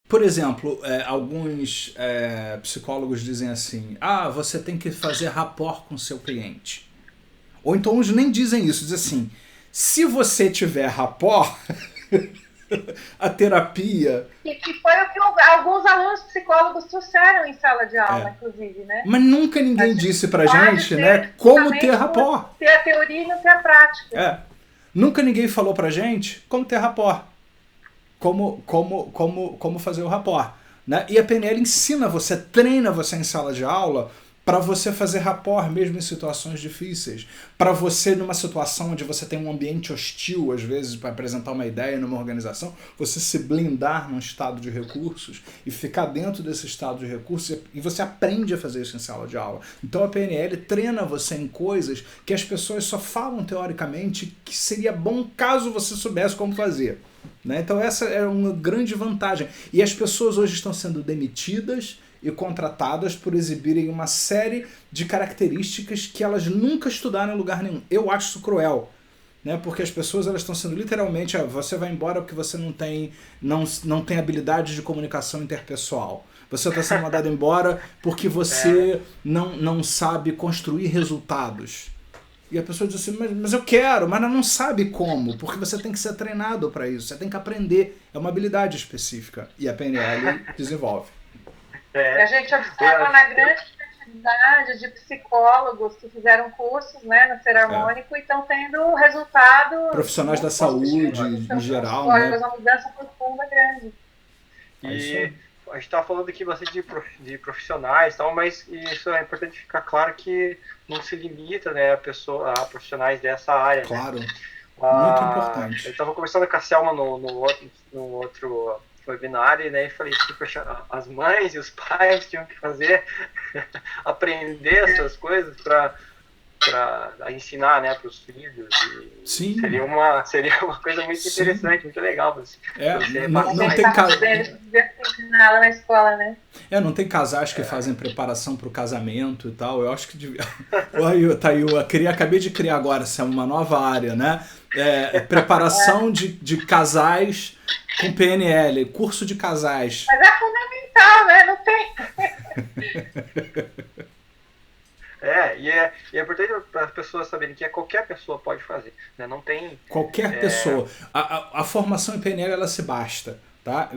Por exemplo, alguns psicólogos dizem assim: ah, você tem que fazer rapport com seu cliente. Ou então uns nem dizem isso, dizem assim: se você tiver rapport, a terapia. Que foi o que alguns alunos psicólogos trouxeram em sala de aula, É. inclusive, né? Mas nunca A ninguém disse pra dificuldade gente, ser né, como ter justamente por rapport. ter a teoria e não ter a prática. É. Nunca ninguém falou pra gente como ter rapport. Como fazer o rapport. Né? E a PNL ensina você, treina você em sala de aula para você fazer rapport mesmo em situações difíceis. Para você, numa situação onde você tem um ambiente hostil, às vezes, para apresentar uma ideia numa organização, você se blindar num estado de recursos e ficar dentro desse estado de recursos e você aprende a fazer isso em sala de aula. Então a PNL treina você em coisas que as pessoas só falam teoricamente que seria bom caso você soubesse como fazer. Né? Então essa é uma grande vantagem. E as pessoas hoje estão sendo demitidas e contratadas por exibirem uma série de características que elas nunca estudaram em lugar nenhum. Eu acho isso cruel. Né? Porque as pessoas elas estão sendo literalmente, você vai embora porque você não tem habilidade de comunicação interpessoal. Você está sendo mandado embora porque É, você não sabe construir resultados. E a pessoa diz assim, mas eu quero, mas ela não sabe como, porque você tem que ser treinado para isso, você tem que aprender, é uma habilidade específica. E a PNL desenvolve. E a é, gente eu, observa na grande quantidade de psicólogos que fizeram cursos, né, no Ser É. Harmônico e estão tendo resultados Profissionais da muito positivas. saúde, positivos. em Então, geral, né? houve uma mudança profunda grande. É isso aí. E a gente está falando aqui bastante de profissionais e tal, mas isso é importante ficar claro que não se limita, né, a profissionais dessa área, né? Claro, muito Eu importante. estava conversando com a Selma no outro webinar e, né, e falei que as mães e os pais tinham que fazer, aprender essas coisas para ensinar, né, para os filhos. E Sim, seria uma coisa muito sim. interessante, muito legal para você Não Talvez repassar tem isso. está podendo ensiná-la na escola, né? não tem casais que fazem preparação para o casamento e tal. Eu acho que devia. Olha, tá aí, acabei de criar agora, essa é uma nova área, né? Preparação de casais com PNL, curso de casais. Mas é fundamental, né? Não tem. E é importante para as pessoas saberem que qualquer pessoa pode fazer, né? Não tem. Qualquer É, pessoa. A formação em PNL ela se basta. Tá?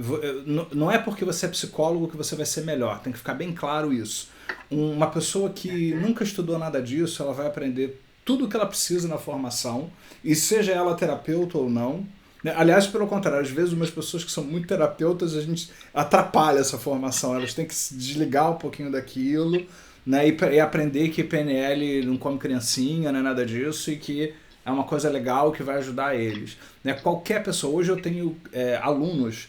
Não é porque você é psicólogo que você vai ser melhor, tem que ficar bem claro isso. Uma pessoa que nunca estudou nada disso, ela vai aprender tudo o que ela precisa na formação, e seja ela terapeuta ou não. Né? Aliás, pelo contrário, às vezes umas pessoas que são muito terapeutas, a gente atrapalha essa formação, elas têm que se desligar um pouquinho daquilo, né? E aprender que PNL não come criancinha, não é nada disso, e que é uma coisa legal que vai ajudar eles. Né? Qualquer pessoa, hoje eu tenho alunos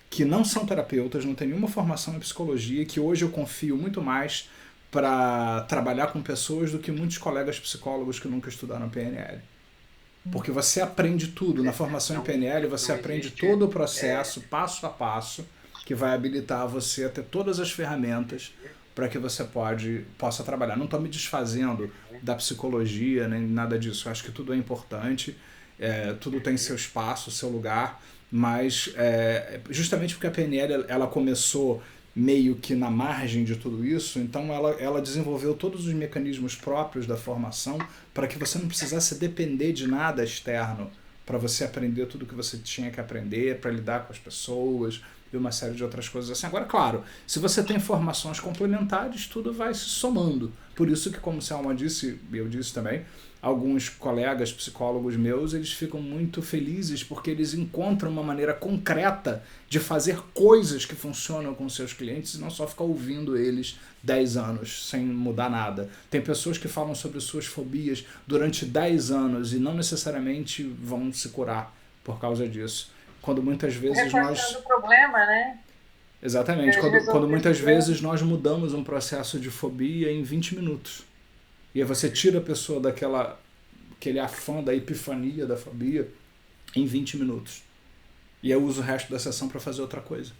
que não são terapeutas, não têm nenhuma formação em psicologia, que hoje eu confio muito mais para trabalhar com pessoas do que muitos colegas psicólogos que nunca estudaram PNL. Porque você aprende tudo. Na formação em não, PNL, você não aprende existe. todo o processo, passo a passo, que vai habilitar você a ter todas as ferramentas para que você possa trabalhar. Não estou me desfazendo da psicologia, nem nada disso. Eu acho que tudo é importante, tudo tem seu espaço, seu lugar, mas justamente porque a PNL ela começou meio que na margem de tudo isso, então ela desenvolveu todos os mecanismos próprios da formação para que você não precisasse depender de nada externo para você aprender tudo que você tinha que aprender, para lidar com as pessoas e uma série de outras coisas assim. Agora, claro, se você tem formações complementares, tudo vai se somando. Por isso que, como o Selma disse, e eu disse também, alguns colegas psicólogos meus, eles ficam muito felizes porque eles encontram uma maneira concreta de fazer coisas que funcionam com seus clientes e não só ficar ouvindo eles 10 anos sem mudar nada. Tem pessoas que falam sobre suas fobias durante 10 anos e não necessariamente vão se curar por causa disso. Quando muitas vezes Reforçando nós. o problema, né? Em Exatamente, vez de quando resolver esse muitas problema. vezes nós mudamos um processo de fobia em 20 minutos. E aí você tira a pessoa aquele afã da epifania da fobia em 20 minutos. E eu uso o resto da sessão para fazer outra coisa.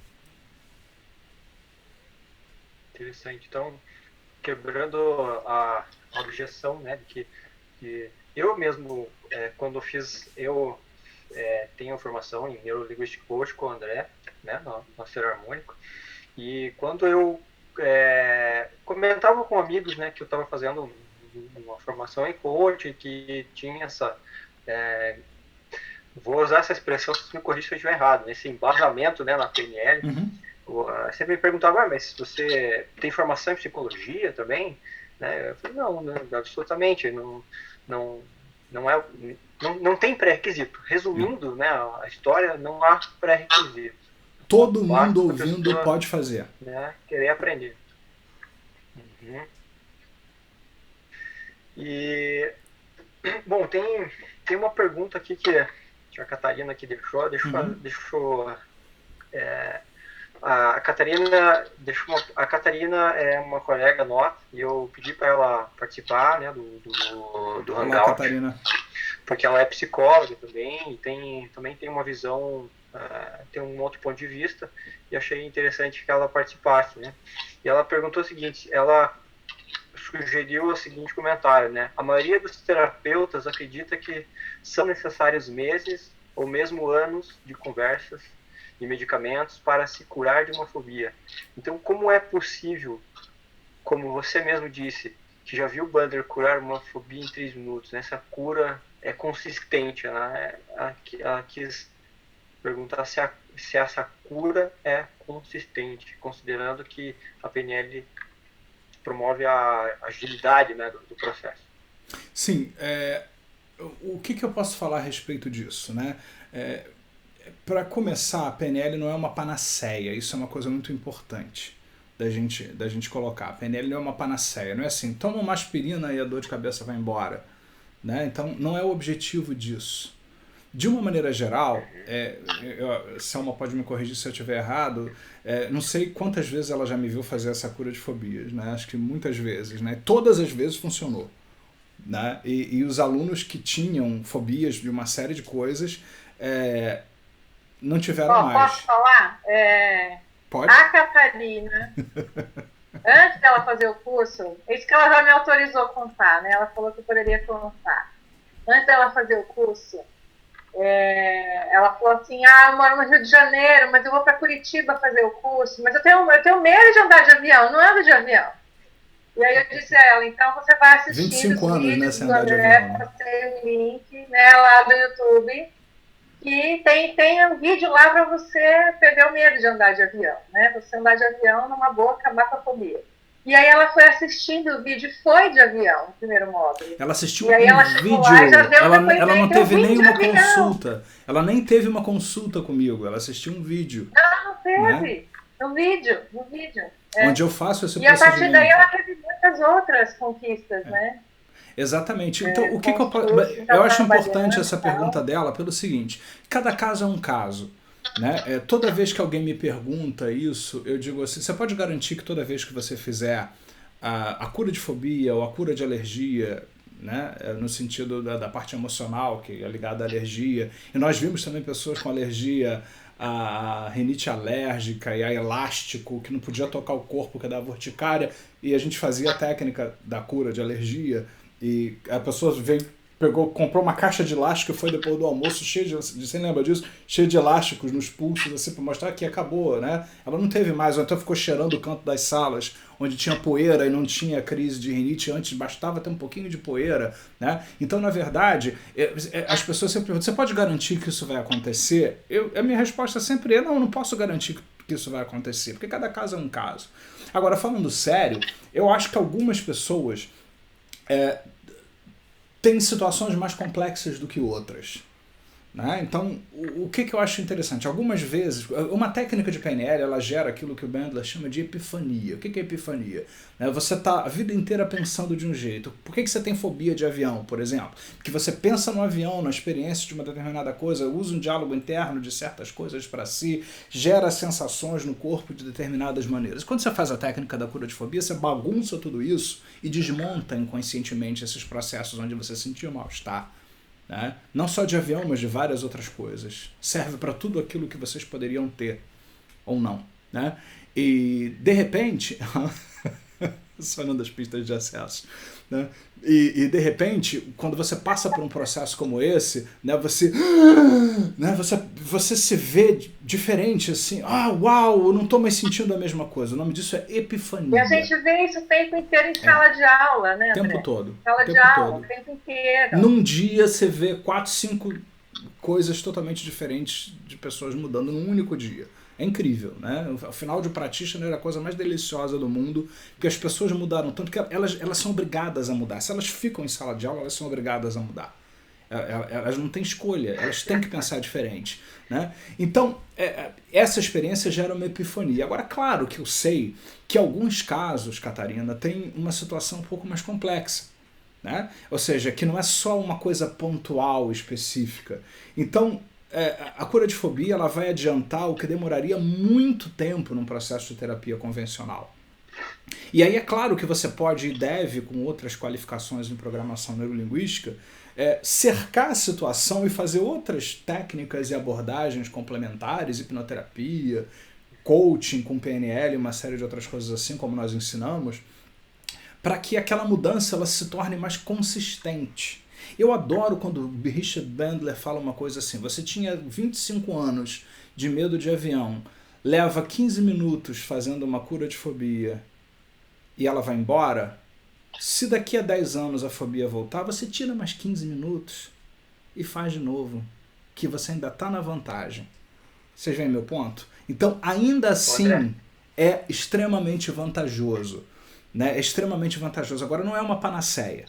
Interessante. Então, quebrando a objeção, né, de que eu mesmo, quando fiz, eu tenho formação em Neurolinguistic Coach com o André, né, no Ser Harmônico, e quando eu comentava com amigos, né, que eu estava fazendo uma formação em coach, que tinha essa... vou usar essa expressão, se me corrija se eu estiver errado, esse embasamento, né, na PNL, sempre me perguntava, mas você tem formação em psicologia também? Né? Eu falei, não, absolutamente, não tem pré-requisito. Resumindo, né, a história, não há pré-requisito. Todo mundo ouvindo pessoa, pode fazer. Né, querer aprender. E, bom, tem uma pergunta aqui que a Catarina aqui deixou. A Catarina é uma colega nossa e eu pedi para ela participar, né, do Hangout. Olá, Catarina. Porque ela é psicóloga também e também tem uma visão, tem um outro ponto de vista, e achei interessante que ela participasse, né? E ela perguntou o seguinte, ela sugeriu o seguinte comentário, né? A maioria dos terapeutas acredita que são necessários meses ou mesmo anos de conversas e medicamentos para se curar de uma fobia. Então, como é possível, como você mesmo disse, que já viu Bandler curar uma fobia em 3 minutos, né? Essa cura é consistente, né? Ela quis perguntar se essa cura é consistente, considerando que a PNL promove a agilidade, né, do processo. Sim, o que eu posso falar a respeito disso, né? Para começar, a PNL não é uma panaceia, isso é uma coisa muito importante da gente colocar. A PNL não é uma panaceia, não é assim, toma uma aspirina e a dor de cabeça vai embora, né? Então não é o objetivo disso. De uma maneira geral, Selma pode me corrigir se eu estiver errado, não sei quantas vezes ela já me viu fazer essa cura de fobias, né? Acho que muitas vezes, né? Todas as vezes funcionou, né? E os alunos que tinham fobias de uma série de coisas não tiveram mais. Posso falar? Pode? A Catarina, antes dela fazer o curso, é isso que ela já me autorizou a contar, né? Ela falou que eu poderia contar. Antes dela fazer o curso, ela falou assim, eu moro no Rio de Janeiro, mas eu vou para Curitiba fazer o curso, mas eu tenho medo de andar de avião, não ando de avião. E aí eu disse a ela, então você vai assistir 25 anos, né, sem do andar de André, avião, né? passei o link, né, lá do YouTube, que tem um vídeo lá para você perder o medo de andar de avião, né? Você andar de avião numa boa, acabar com a fobia. E aí ela foi assistindo o vídeo, foi de avião, o primeiro módulo. Ela assistiu e aí ela vídeo, lá e já deu ela não teve de nenhuma avião. consulta. Ela nem teve uma consulta comigo, ela assistiu um vídeo. Não teve. Né? No vídeo. Onde eu faço esse procedimento. E a partir daí ela teve muitas outras conquistas, né? Exatamente. Então, o que eu acho importante essa pergunta dela pelo seguinte, cada caso é um caso. Né? Toda vez que alguém me pergunta isso, eu digo assim, você pode garantir que toda vez que você fizer a cura de fobia ou a cura de alergia, né? No sentido da parte emocional, que é ligada à alergia, e nós vimos também pessoas com alergia a rinite alérgica e a elástico, que não podia tocar o corpo, que dava urticária, e a gente fazia a técnica da cura de alergia, e a pessoa comprou uma caixa de elástico e foi depois do almoço cheio de, você lembra disso? Cheio de elásticos nos pulsos, assim, para mostrar que acabou, né? Ela não teve mais, ou então ficou cheirando o canto das salas, onde tinha poeira e não tinha crise de rinite antes, bastava ter um pouquinho de poeira, né? Então, na verdade, as pessoas sempre perguntam, você pode garantir que isso vai acontecer? A minha resposta sempre é, não posso garantir que isso vai acontecer, porque cada caso é um caso. Agora, falando sério, eu acho que algumas pessoas tem situações mais complexas do que outras. Né? Então, o que eu acho interessante? Algumas vezes, uma técnica de PNL, ela gera aquilo que o Bandler chama de epifania. O que é epifania? Você está a vida inteira pensando de um jeito. Por que você tem fobia de avião, por exemplo? Porque você pensa no avião, na experiência de uma determinada coisa, usa um diálogo interno de certas coisas para si, gera sensações no corpo de determinadas maneiras. Quando você faz a técnica da cura de fobia, você bagunça tudo isso e desmonta inconscientemente esses processos onde você sentiu mal-estar. Né? Não só de avião, mas de várias outras coisas. Serve para tudo aquilo que vocês poderiam ter, ou não. Né? E, de repente, só numa das pistas de acesso, né? E de repente, quando você passa por um processo como esse, né, você se vê diferente, assim, uau, eu não estou mais sentindo a mesma coisa. O nome disso é epifania. E a gente vê isso o tempo inteiro em sala de aula, né, André? O tempo todo. Sala de aula, o tempo inteiro. Num dia você vê 4, 5 coisas totalmente diferentes de pessoas mudando num único dia. É incrível, né? O final de Practitioner era a coisa mais deliciosa do mundo, porque as pessoas mudaram tanto que elas são obrigadas a mudar. Se elas ficam em sala de aula, elas são obrigadas a mudar. Elas não têm escolha, elas têm que pensar diferente, né? Então, essa experiência gera uma epifania. Agora, claro que eu sei que alguns casos, Catarina, tem uma situação um pouco mais complexa, né? Ou seja, que não é só uma coisa pontual, específica. Então, a cura de fobia ela vai adiantar o que demoraria muito tempo num processo de terapia convencional. E aí é claro que você pode e deve, com outras qualificações em programação neurolinguística, cercar a situação e fazer outras técnicas e abordagens complementares, hipnoterapia, coaching com PNL e uma série de outras coisas assim, como nós ensinamos, para que aquela mudança ela se torne mais consistente. Eu adoro quando o Richard Bandler fala uma coisa assim, você tinha 25 anos de medo de avião, leva 15 minutos fazendo uma cura de fobia e ela vai embora, se daqui a 10 anos a fobia voltar, você tira mais 15 minutos e faz de novo, que você ainda está na vantagem. Vocês veem meu ponto? Então, ainda assim, é extremamente vantajoso. Né? É extremamente vantajoso. Agora, não é uma panaceia.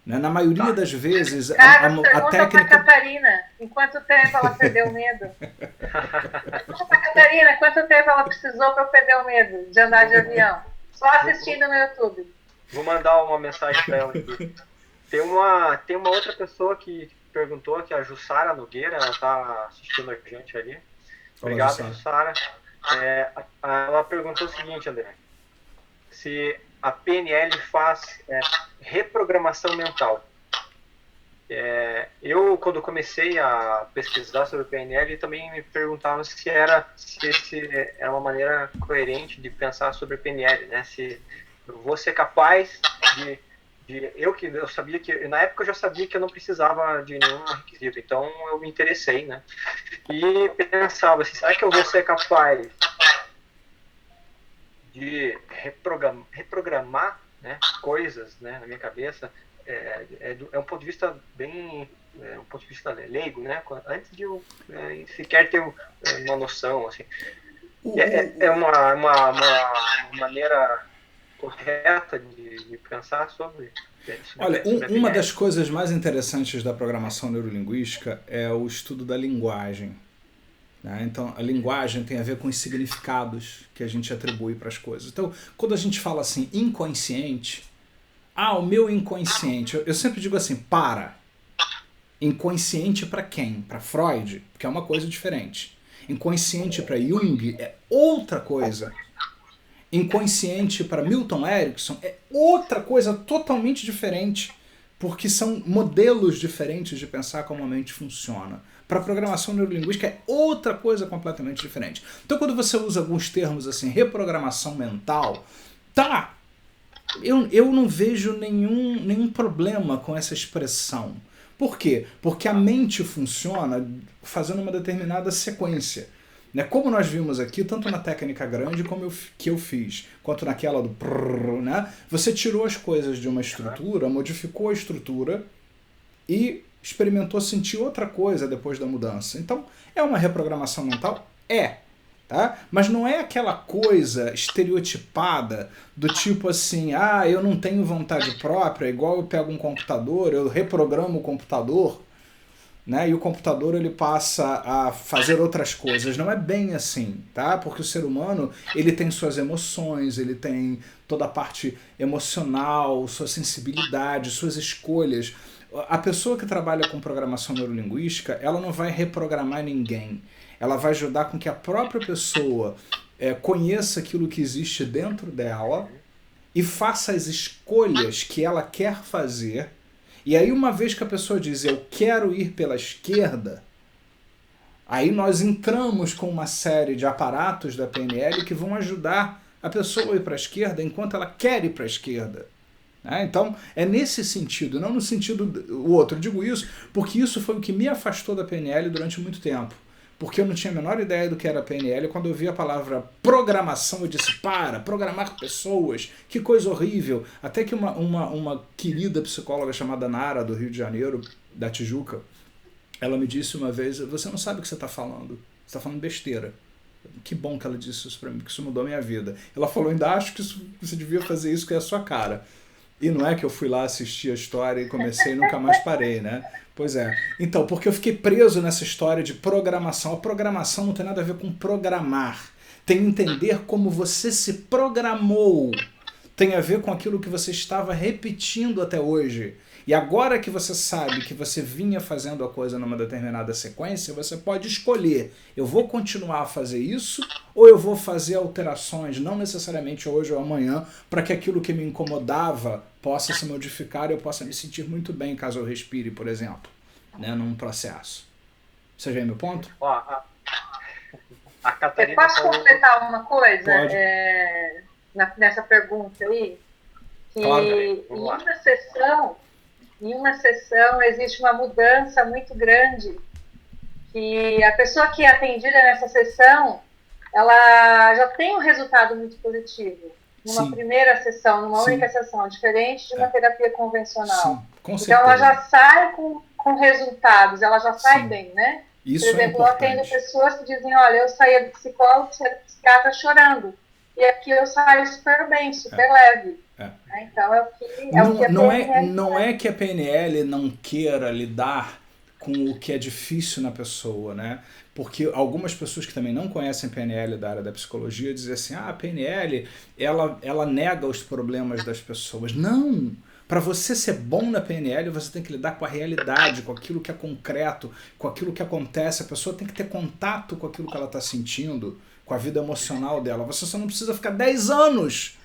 Né? Na maioria das vezes, a técnica... Pra Catarina, em quanto tempo ela perdeu o medo? Pergunta pra Catarina, quanto tempo ela precisou para perder o medo de andar de avião? Só assistindo no YouTube. Vou mandar uma mensagem para ela aqui. Tem uma outra pessoa que perguntou, que é a Jussara Nogueira, ela está assistindo a gente ali. Obrigado, Jussara. Ela perguntou o seguinte, André. Se a PNL faz reprogramação mental. Eu, quando comecei a pesquisar sobre PNL, também me perguntava se era uma maneira coerente de pensar sobre PNL, né? Se eu vou ser capaz eu sabia que, na época eu já sabia que eu não precisava de nenhum requisito, então eu me interessei, né? E pensava assim, será que eu vou ser capaz de reprogramar, né, coisas, né, na minha cabeça? É um ponto de vista bem, um ponto de vista leigo, né? Antes de eu sequer ter uma noção, assim. É uma maneira correta de pensar sobre isso. Olha, uma das coisas mais interessantes da programação neurolinguística é o estudo da linguagem. Né? Então, a linguagem tem a ver com os significados que a gente atribui para as coisas. Então, quando a gente fala assim, inconsciente, o meu inconsciente, eu sempre digo assim, inconsciente para quem? Para Freud, porque é uma coisa diferente. Inconsciente para Jung é outra coisa. Inconsciente para Milton Erickson é outra coisa totalmente diferente, porque são modelos diferentes de pensar como a mente funciona. Para a programação neurolinguística é outra coisa completamente diferente. Então, quando você usa alguns termos assim, reprogramação mental, eu não vejo nenhum problema com essa expressão. Por quê? Porque a mente funciona fazendo uma determinada sequência. Né? Como nós vimos aqui, tanto na técnica grande que eu fiz, quanto naquela do prrr, né? Você tirou as coisas de uma estrutura, modificou a estrutura e experimentou sentir outra coisa depois da mudança. Então, é uma reprogramação mental? Tá? Mas não é aquela coisa estereotipada do tipo assim, eu não tenho vontade própria, igual eu pego um computador, eu reprogramo o computador, né, e o computador ele passa a fazer outras coisas. Não é bem assim, tá? Porque o ser humano ele tem suas emoções, ele tem toda a parte emocional, sua sensibilidade, suas escolhas. A pessoa que trabalha com programação neurolinguística, ela não vai reprogramar ninguém. Ela vai ajudar com que a própria pessoa conheça aquilo que existe dentro dela e faça as escolhas que ela quer fazer. E aí, uma vez que a pessoa diz, eu quero ir pela esquerda, aí nós entramos com uma série de aparatos da PNL que vão ajudar a pessoa ir para a esquerda enquanto ela quer ir para a esquerda. Então, é nesse sentido, não no sentido o outro. Eu digo isso porque isso foi o que me afastou da PNL durante muito tempo. Porque eu não tinha a menor ideia do que era PNL. Quando eu vi a palavra programação, eu disse, programar pessoas, que coisa horrível. Até que uma querida psicóloga chamada Nara, do Rio de Janeiro, da Tijuca, ela me disse uma vez, você não sabe o que você está falando, você está falando besteira. Que bom que ela disse isso para mim, porque isso mudou a minha vida. Ela falou, ainda acho que você devia fazer isso, que é a sua cara. E não é que eu fui lá assistir a história e comecei e nunca mais parei, né? Pois é. Então, porque eu fiquei preso nessa história de programação. A programação não tem nada a ver com programar. Tem entender como você se programou. Tem a ver com aquilo que você estava repetindo até hoje. E agora que você sabe que você vinha fazendo a coisa numa determinada sequência, você pode escolher, eu vou continuar a fazer isso ou eu vou fazer alterações, não necessariamente hoje ou amanhã, para que aquilo que me incomodava possa se modificar e eu possa me sentir muito bem caso eu respire, por exemplo, né, num processo. Você já é meu ponto? Ó, a Catarina... Eu posso completar uma coisa Pode. Nessa pergunta aí? Que Claro. Em uma sessão existe uma mudança muito grande, que a pessoa que é atendida nessa sessão, ela já tem um resultado muito positivo. Numa primeira sessão, numa única sessão, diferente de uma terapia convencional. Sim, com certeza. Então ela já sai com resultados, ela já sai bem, né? Isso por exemplo, é eu atendo pessoas que dizem, olha, eu saía do psicólogo, saía do psiquiatra chorando. E aqui eu saio super bem, super leve. Então é o que a PNL não é que a PNL não queira lidar com o que é difícil na pessoa, né? Porque algumas pessoas que também não conhecem PNL da área da psicologia dizem assim, a PNL ela nega os problemas das pessoas. Não! Para você ser bom na PNL, você tem que lidar com a realidade, com aquilo que é concreto, com aquilo que acontece. A pessoa tem que ter contato com aquilo que ela está sentindo, com a vida emocional dela. Você só não precisa ficar 10 anos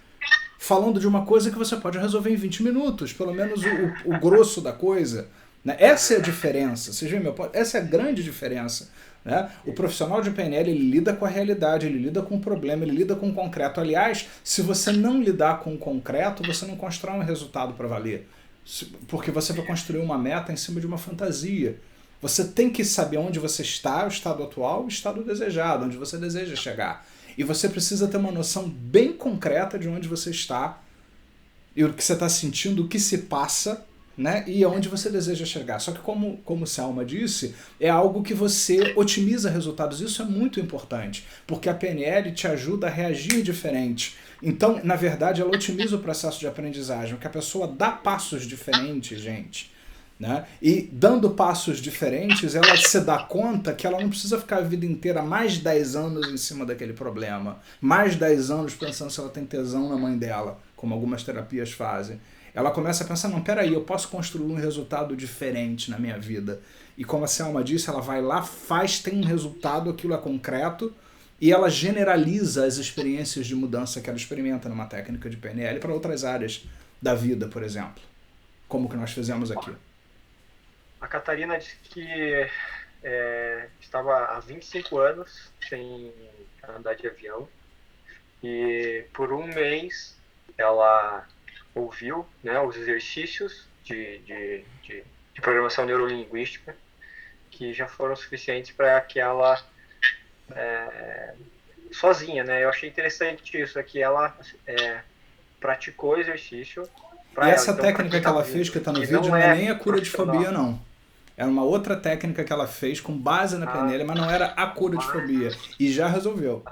falando de uma coisa que você pode resolver em 20 minutos, pelo menos o grosso da coisa. Né? Essa é a diferença, você vê, meu ponto? Essa é a grande diferença. Né? O profissional de PNL, ele lida com a realidade, ele lida com o problema, ele lida com o concreto. Aliás, se você não lidar com o concreto, você não constrói um resultado para valer. Porque você vai construir uma meta em cima de uma fantasia. Você tem que saber onde você está, o estado atual, o estado desejado, onde você deseja chegar. E você precisa ter uma noção bem concreta de onde você está, e o que você está sentindo, o que se passa, né? E aonde você deseja chegar. Só que como Selma disse, é algo que você otimiza resultados. Isso é muito importante, porque a PNL te ajuda a reagir diferente. Então, na verdade, ela otimiza o processo de aprendizagem, porque a pessoa dá passos diferentes, gente. Né? E dando passos diferentes, ela se dá conta que ela não precisa ficar a vida inteira mais 10 anos em cima daquele problema, mais 10 anos pensando se ela tem tesão na mãe dela, como algumas terapias fazem. Ela começa a pensar, não, peraí, eu posso construir um resultado diferente na minha vida. E como a Selma disse, ela vai lá, tem um resultado, aquilo é concreto, e ela generaliza as experiências de mudança que ela experimenta numa técnica de PNL para outras áreas da vida, por exemplo, como o que nós fizemos aqui. A Catarina disse que estava há 25 anos sem andar de avião e por um mês ela ouviu, né, os exercícios de programação neurolinguística que já foram suficientes para que ela sozinha, né? Eu achei interessante isso, que ela praticou exercício. E essa técnica que ela fez, que está no vídeo, não é nem a cura de fobia, não. Era uma outra técnica que ela fez com base na PNL, mas não era a cura de fobia. E já resolveu.